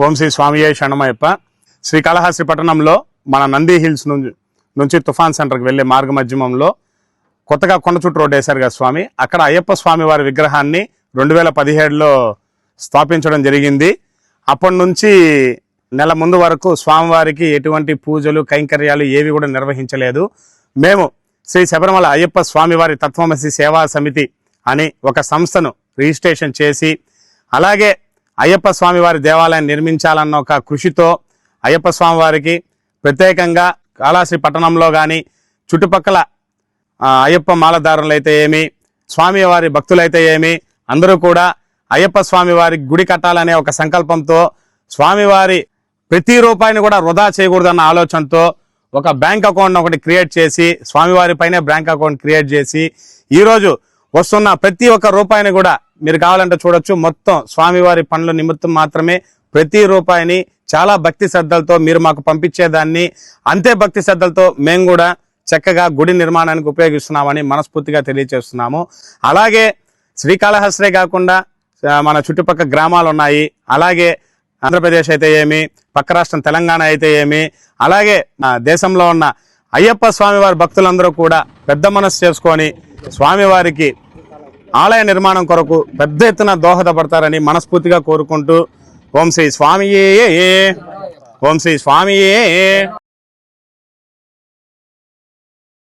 ఓం శ్రీ స్వామియే శరణమయ్యప్ప. శ్రీకాళహస్తి పట్టణంలో మన నంది హిల్స్ నుంచి తుఫాన్ సెంటర్కి వెళ్ళే మార్గ మధ్యమంలో కొత్తగా కొండ చుట్టూ రోడ్డు వేశారు కదా స్వామి. అక్కడ అయ్యప్ప స్వామి వారి విగ్రహాన్ని 2017లో స్థాపించడం జరిగింది. అప్పటి నుంచి నెల ముందు వరకు స్వామివారికి ఎటువంటి పూజలు కైంకర్యాలు ఏవి కూడా నిర్వహించలేదు. మేము శ్రీ శబరిమల అయ్యప్ప స్వామివారి తత్వమసి సేవా సమితి అని ఒక సంస్థను రిజిస్ట్రేషన్ చేసి, అలాగే అయ్యప్ప స్వామివారి దేవాలయాన్ని నిర్మించాలన్న ఒక కృషితో అయ్యప్ప స్వామివారికి ప్రత్యేకంగా కాళహస్తి పట్టణంలో కానీ చుట్టుపక్కల అయ్యప్ప మాలధారులు అయితే ఏమి, స్వామివారి భక్తులైతే ఏమి, అందరూ కూడా అయ్యప్ప స్వామివారి గుడి కట్టాలనే ఒక సంకల్పంతో స్వామివారి ప్రతి రూపాయిని కూడా వృధా చేయకూడదన్న ఆలోచనతో ఒక బ్యాంక్ అకౌంట్ ఒకటి క్రియేట్ చేసి, స్వామివారి పైనే బ్యాంక్ అకౌంట్ క్రియేట్ చేసి, ఈరోజు వస్తున్న ప్రతి ఒక్క రూపాయిని కూడా మీరు కావాలంటే చూడొచ్చు, మొత్తం స్వామివారి పనుల నిమిత్తం మాత్రమే ప్రతి రూపాయిని చాలా భక్తి శ్రద్ధలతో మీరు మాకు పంపించేదాన్ని అంతే భక్తి శ్రద్ధలతో మేము కూడా చక్కగా గుడి నిర్మాణానికి ఉపయోగిస్తున్నామని మనస్ఫూర్తిగా తెలియజేస్తున్నాము. అలాగే శ్రీకాళహస్తి కాకుండా మన చుట్టుపక్కల గ్రామాలు ఉన్నాయి. అలాగే ఆంధ్రప్రదేశ్ అయితే ఏమి, పక్క రాష్ట్రం తెలంగాణ అయితే ఏమి, అలాగే దేశంలో ఉన్న అయ్యప్ప స్వామివారి భక్తులందరూ కూడా పెద్ద మనసు చేసుకొని స్వామివారికి ఆలయ నిర్మాణం కొరకు పెద్ద ఎత్తున దోహదపడతారని మనస్ఫూర్తిగా కోరుకుంటూ ఓం శ్రీ స్వామియే, ఓం శ్రీ స్వామియే.